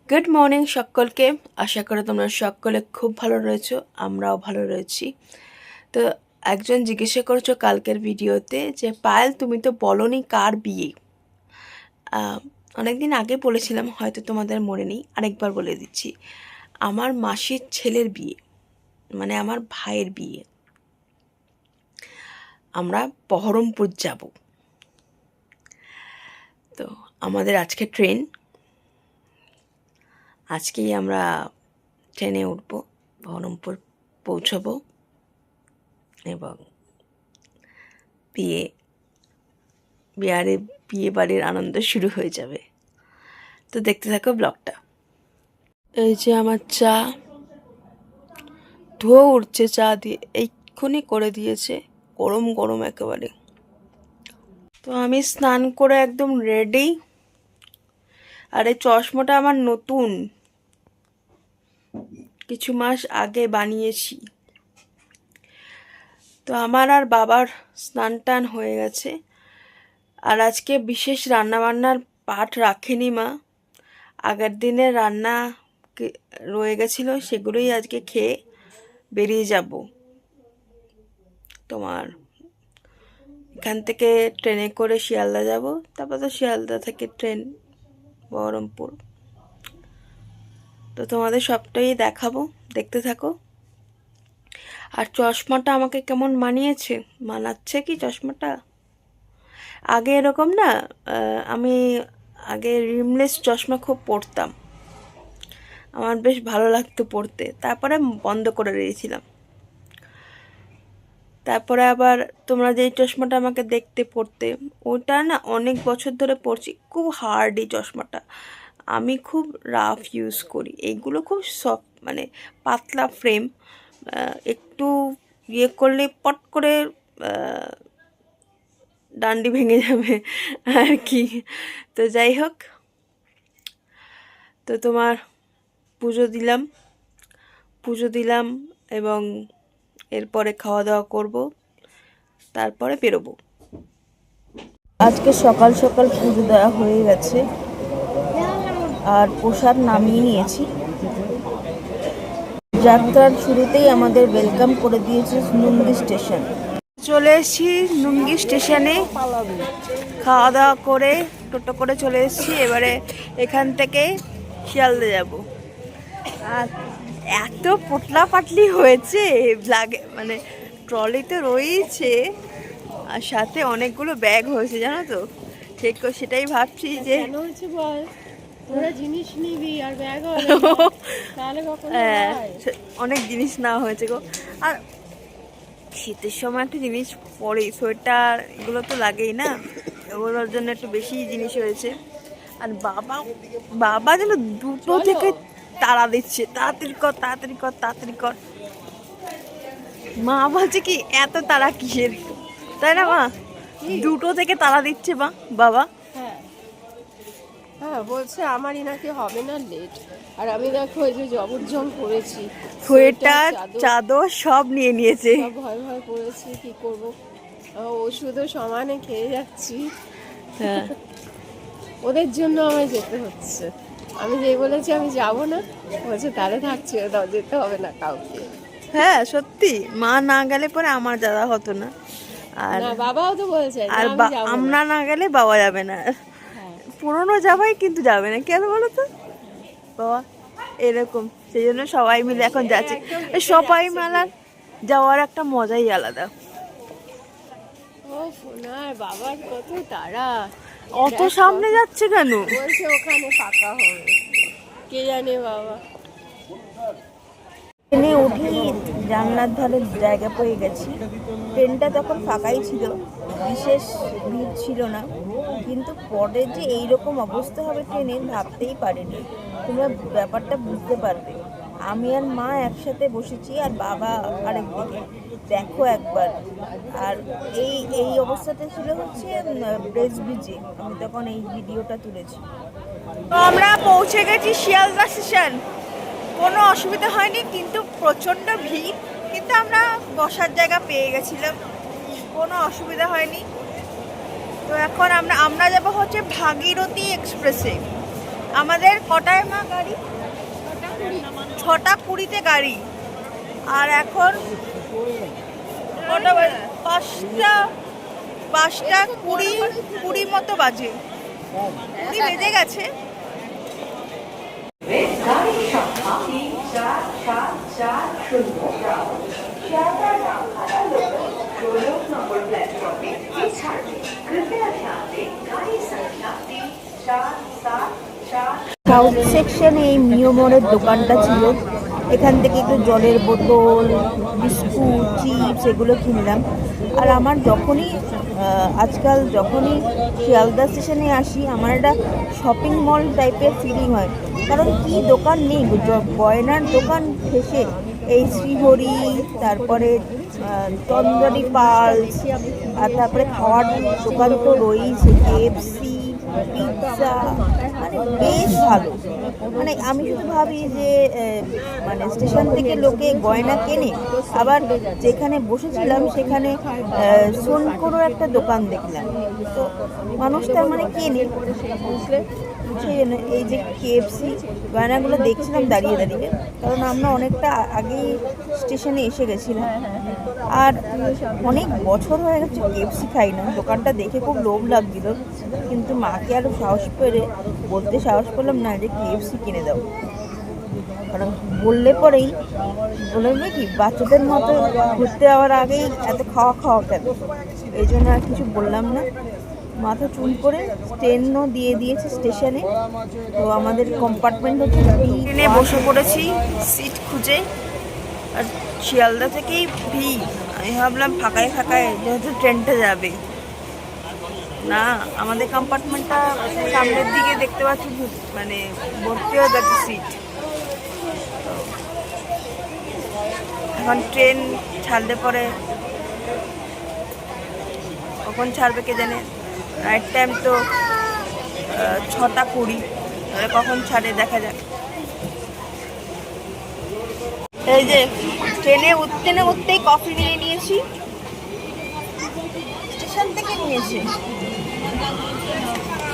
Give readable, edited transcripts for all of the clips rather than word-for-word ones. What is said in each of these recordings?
Good morning সকলকে। আশা করি তোমরা সকলে খুব ভালো রয়েছো, আমরাও ভালো রয়েছি। তো একজন জিজ্ঞাসা করছো কালকের ভিডিওতে যে পায়েল তুমি তো বলনি কার বিয়ে। অনেকদিন আগে বলেছিলাম, হয়তো তোমাদের মনে নেই, আরেকবার বলে দিচ্ছি। আমার মাসির ছেলের বিয়ে, মানে আমার ভাইয়ের বিয়ে। আমরা বহরমপুর যাব। তো আমাদের আজকে ট্রেন, আজকেই আমরা ট্রেনে উঠব, বহরমপুর পৌঁছবো এবং বিয়ে বাড়ির আনন্দ শুরু হয়ে যাবে। তো দেখতে থাকো ব্লগটা। এই যে আমার চা, ধোয়া উঠছে চা দিয়ে, এইক্ষুনি করে দিয়েছে, গরম গরম একেবারে। তো আমি স্নান করে একদম রেডি। আর এই চশমাটা আমার নতুন, কিছু মাস আগে বানিয়েছি। তো আমার আর বাবার স্নান টান হয়ে গেছে। আর আজকে বিশেষ রান্নাবান্নার পাট রাখেনি মা, আগের দিনের রান্না রয়ে গেছিলো, সেগুলোই আজকে খেয়ে বেরিয়ে যাব। তোমার এখান থেকে ট্রেনে করে শিয়ালদা যাব, তারপর তো শিয়ালদা থেকে ট্রেন বহরমপুর। তো তোমাদের সবটাই দেখাবো, দেখতে থাকো। আর চশমাটা আমাকে কেমন মানাচ্ছে কি চশমাটা? আগে এরকম না, আমি আগে রিমলেস চশমা খুব পরতাম, আমার বেশ ভালো লাগতো পরতে, তারপরে বন্ধ করে দিয়েছিলাম। তারপরে আবার তোমরা যেই চশমাটা আমাকে দেখতে পড়তে, ওটা না অনেক বছর ধরে পরছি, খুব হার্ড এই চশমাটা। আমি খুব রাফ ইউজ করি, এইগুলো খুব সফট, মানে পাতলা ফ্রেম, একটু ইয়ে করলে পট করে ডান্ডি ভেঙে যাবে আর কি। তো যাই হোক, তো তোমার পুজো দিলাম এবং এরপরে খাওয়া দাওয়া করব, তারপরে বেরোবো। আজকে সকাল সকাল পুজো দেওয়া হয়ে গেছে আর প্রসাদ নামিয়ে নিয়েছি। যাত্রার শুরুতেই আমাদের ওয়েলকাম করে দিয়েছে নুঙ্গি স্টেশন। চলে এসেছি নুঙ্গি স্টেশনে, খাওয়া দাওয়া করে টোটো করে চলে এসেছি। এবারে এখান থেকে শিয়ালদা যাব। আর এত পোটলা পাটলি হয়েছে, লাগে মানে ট্রলিতে রয়েছে, আর সাথে অনেকগুলো ব্যাগ হয়েছে, জানো তো। ঠিক সেটাই ভাবছি যে জিনিস নিবি আর ব্যাগ অনেক জিনিস নেওয়া হয়েছে গো। আর শীতের সময় একটা জিনিস পরে, সোয়েটার এগুলো তো লাগেই না, এগুলোর জন্য একটু বেশি জিনিস হয়েছে। আর বাবা যেন দুটো থেকে তাড়া দিচ্ছে, তাড়াতাড়ি কর তাড়াতাড়ি কর তাড়াতাড়ি কর। মা বলছে কি এত তাড়া কিসের, তাই না মা? দুটো থেকে তাড়া দিচ্ছে বাবা। হ্যাঁ বলছে আমারই নাকি হবে না লেট। আর আমি দেখো এই যে জবরজং করেছি, সোয়েটার চাদর সব নিয়ে নিয়েছে, সব ভয় ভয় করেছি, কি করব। ওষুধও সমানে খেয়ে যাচ্ছি। হ্যাঁ ওদের জন্য আমায় যেতে হচ্ছে। আমি যেই বলেছি আমি যাব না, বলছে তাহলে থাকছে, যেতে হবে না কাউকে। হ্যাঁ সত্যি, মা না গেলে পরে আমার যাওয়া হতো না। আর বাবাও তো বলেছে, আর আমরা না গেলে বাবা যাবে না। পুরনো যাবাই কিন্তু যাবে না, কেন বলো তো বাবা? এরকম, সেই জন্য সবাই মিলে এখন যাচ্ছে। সবাই মেলার যাওয়ার একটা মজাই আলাদা। বাবার কত তারা, অত সামনে যাচ্ছে কেন? বলছে ওখানে ফাঁকা হবে, কে জানে বাবা। ট্রেনে উঠেই জানলার ধারে জায়গা পেয়ে গেছি। ট্রেনটা তখন ফাঁকাই ছিল, বিশেষ ভিড় ছিল না, কিন্তু পরে যে এইরকম অবস্থা হবে ট্রেনের ভাবতেই পারিনি। তোমরা ব্যাপারটা বুঝতে পারবে। আমি আর মা একসাথে বসেছি আর বাবা আরেকদিকে, দেখো একবার। আর এই অবস্থাটা ছিল হচ্ছে ব্রেজ ব্রিজে, আমি তখন এই ভিডিওটা তুলেছি। তো আমরা পৌঁছে গেছি শিয়ালদা স্টেশন। কোনো অসুবিধা হয়নি, কিন্তু প্রচণ্ড ভিড়, কিন্তু আমরা বসার জায়গা পেয়ে গেছিলাম, কোনো অসুবিধা হয়নি। তো এখন আমরা যাব হচ্ছে ভাগীরথী এক্সপ্রেসে। আমাদের কটায় মা গাড়ি? 6:20 গাড়ি। আর এখন কটা বাজে? 5:20 মতো বাজে, 20 বেজে গেছে। সাউথ সেকশনে এই মিওমরের দোকানটা ছিল, এখান থেকে একটু জলের বোতল, বিস্কুট, চিপস এগুলো কিনলাম। আর আমার আজকাল যখনই শিয়ালদা স্টেশনে আসি আমার একটা শপিং মল টাইপের ফিলিং হয়, কারণ কি দোকান নেই, গয়নার দোকান শেষে এই শ্রীহরি, তারপরে চন্দ্রনী পালস, আর তারপরে খাওয়ার দোকান তো রয়েছে, কেএফসি, পিৎজা, মানে বেশ ভালো। মানে আমি শুধু ভাবি যে মানে স্টেশন থেকে লোকে গয়না কেনে, আবার যেখানে বসেছিলাম সেখানে সোনকোরও একটা দোকান দেখলাম, তো মানুষ তার মানে কেনে, সেই জন্য এই যে কেএফসি গয়নাগুলো দেখছিলাম দাঁড়িয়ে দাঁড়িয়ে, কারণ আমরা অনেকটা আগেই স্টেশনে এসে গেছিলাম। আর অনেক বছর হয়ে গেছে কেএফসি খাই না, দোকানটা দেখে খুব লোভ লাগছিল, কিন্তু মাকে আরও সাহস পেরে বলতে সাহস পেলাম না যে কেএফসি কিনে দাও, কারণ বললে পরেই বলবে কি বাচ্চাদের মতো ঘুরতে যাওয়ার আগেই এত খাওয়া কেন, এই জন্য আর কিছু বললাম না। মাথা চুল করে ট্রেনও দিয়ে দিয়েছে স্টেশনে, তো আমাদের কম্পার্টমেন্ট হচ্ছে ট্রেনে বসে পড়েছি সিট খুঁজে। আর শিয়ালদা থেকেই ভিড়, আমি ভাবলাম ফাঁকায় যেহেতু ট্রেনটা যাবে না, আমাদের কম্পার্টমেন্টটা সামনের দিকে দেখতে পাচ্ছি মানে ভর্তি হয়ে যাচ্ছে সিট। এখন ট্রেন ছাড়লে পরে কখন ছাড়বে কে জানে, রাইট টাইম তো 6:20, তাহলে কখন ছাড়ে দেখা যাক। এই যে ট্রেনে উঠতেই কফি নিয়ে নিয়েছি, স্টেশন থেকে নিয়েছি,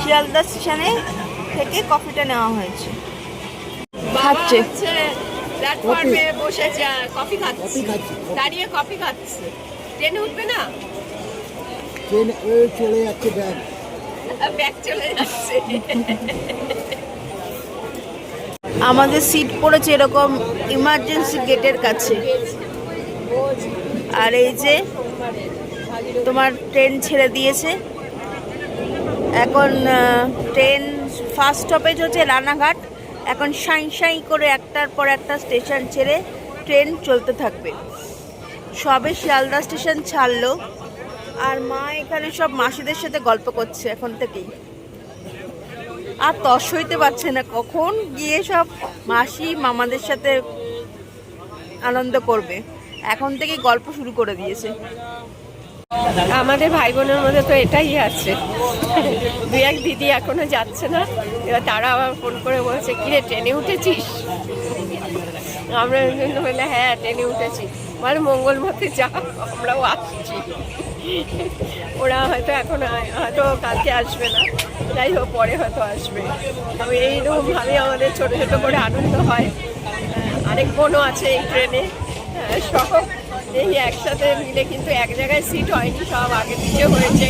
শিয়ালদা স্টেশনে থেকে কফিটা নেওয়া হয়েছে। খাচ্ছে প্ল্যাটফর্মে বসে কফি খাচ্ছে, দাঁড়িয়ে কফি খাচ্ছে। ট্রেনে উঠবে না, ট্রেন চলে যাচ্ছে, ব্যাগ চলে যাচ্ছে। আমাদের সিট পড়েছে এরকম ইমার্জেন্সি গেটের কাছে। আর এই যে তোমার ট্রেন ছেড়ে দিয়েছে, এখন ট্রেন ফার্স্ট স্টপেজ হচ্ছে রানাঘাট। এখন সাই করে একটার পর একটা স্টেশন ছেড়ে ট্রেন চলতে থাকবে। সবে শিয়ালদা স্টেশন ছাড়লো, আর মা এখানে সব মাসিদের সাথে গল্প করছে এখন থেকেই, আর তস হইতে পারছে না কখন গিয়ে সব মাসি মামাদের সাথে আনন্দ করবে, এখন থেকেই গল্প শুরু করে দিয়েছে। আমাদের ভাই বোনের মধ্যে তো এটাই আছে, দু এক দিদি এখনো যাচ্ছে না, এবার তারা আবার ফোন করে বলছে কিরে ট্রেনে উঠেছিস, আমরা বললে হ্যাঁ ট্রেনে উঠেছি, মানে মঙ্গল মতে যা আমরাও আসছি। ওরা হয়তো এখন হয়তো কালকে আসবে না, যাই হোক পরে হয়তো আসবে। তবে এইরকমভাবে আমাদের ছোটো ছোটো করে আনন্দ হয়। আরেক বোনও আছে এই ট্রেনে, সব এই একসাথে মিলে, কিন্তু এক জায়গায় সিট হয়নি, সব আগে পিছিয়ে হয়েছে,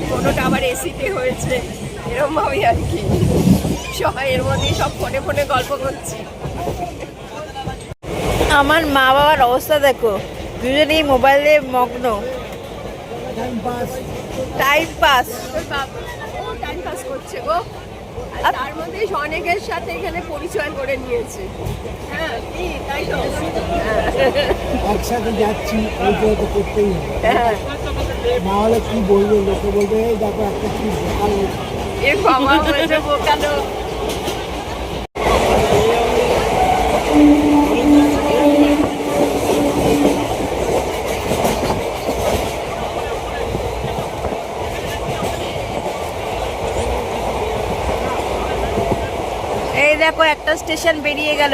কোনোটা আবার এসিতে হয়েছে, এরকমভাবেই আর কি। সবাই এর মধ্যেই সব ফোনে ফোনে গল্প করছি। আমার মা বাবার অবস্থা দেখো, দুজনেই মোবাইলে মগ্ন, টাইম পাস টাইম পাস করছে গো, আর তার মধ্যে অনেকের সাথে এখানে পরিচয় করে নিয়েছে। হ্যাঁ কি তাই তো, একসাথে যাচ্ছি, ওইটা তো করতেই হবে, হ্যাঁ না হলে কি বলবে, লোকে বলবে এই দেখো একটা কি বোকালো। এর বাবা হয়েছে বোকালো। এই দেখো একটা স্টেশন বেরিয়ে গেল,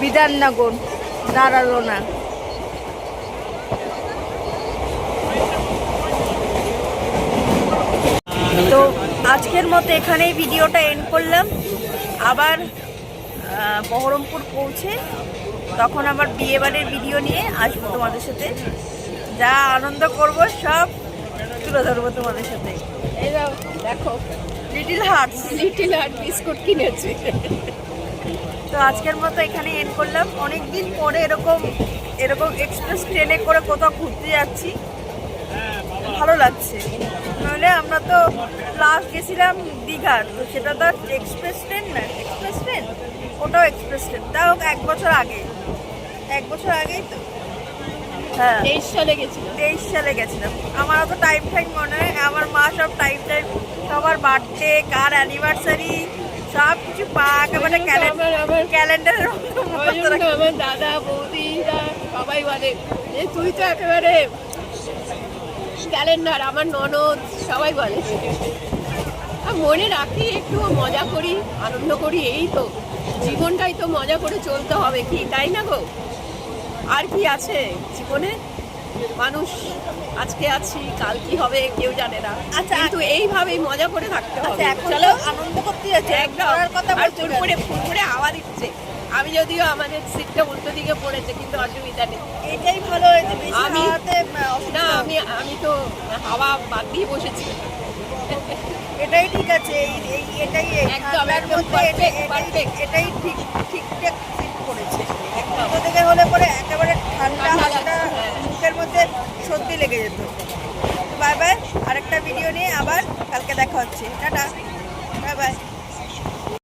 বিধাননগর, দাঁড়ালো না। তো আজকের মতো এখানেই ভিডিওটা এন্ড করলাম। আবার বহরমপুর পৌঁছে তখন আবার বিয়েবাড়ির ভিডিও নিয়ে আসবো তোমাদের সাথে। যা আনন্দ করব সব তুলে ধরবো তোমাদের সাথে। এই নাও, দেখো little hearts. Little heart biscuit কিনেছি। তো আজকের মতো এখানে এন্ড করলাম। অনেক দিন পরে এরকম এক্সপ্রেস ট্রেনে করে কোথাও ঘুরতে যাচ্ছি, ভালো লাগছে। নইলে আমরা তো লাস্ট গেছিলাম দীঘার, তো সেটা তো এক্সপ্রেস ট্রেন না, এক্সপ্রেস ট্রেন ওটাও এক্সপ্রেস ট্রেন, তাও 1 বছর আগে, 1 বছর আগেই তো। হ্যাঁ 23 সালে গেছিলাম। 23 সালে গেছিলাম। আমার অত টাইম মনে হয়, আমার মা সব টাইম সবার বার্থডে, কার অ্যানিভার্সারি সব কিছু একেবারে ক্যালেন্ডারের ওই জন্য আমার দাদা বৌদিরা সবাই বলে যে তুই তো একেবারে ক্যালেন্ডার, আমার ননদ সবাই বলে। আর মনে রাখি, একটু মজা করি, আনন্দ করি, এই তো জীবনটাই তো মজা করে চলতে হবে, কি তাই না গো? আর কি আছে জীবনে? মানুষ আজকে আছি, কাল কি হবে কেউ জানে না। আচ্ছা, কিন্তু এইভাবেই মজা করে থাকতে হবে। এখন চলো, আনন্দ করতে যাচ্ছে, একদম। করার কথা আর বলতে হবে। ফুরফুরে হাওয়া দিচ্ছে। আমি যদিও আমাদের সিটটা উল্টো দিকে পড়েছে, কিন্তু অসুবিধা নেই। এটাই ভালো হয়েছে, বেশি আমি- হাওয়াতে না, অসুবিধা আমি তো হাওয়া বাদ দিয়ে বসেছি। এটাই ঠিক আছে। এটাই একদম, ঠান্ডার একদম মধ্যে perfect, perfect। এটাই ঠিকঠাক ফিট করেছে। তো থেকে হলে পরে একেবারে ঠান্ডা ঠান্ডা হালকা লাগছে, হ্যাঁ। মুখের মধ্যে সর্দি লেগে যেত। বাই বাই, আরেকটা ভিডিও নিয়ে আবার কালকে দেখা হচ্ছে। Tata, bye bye.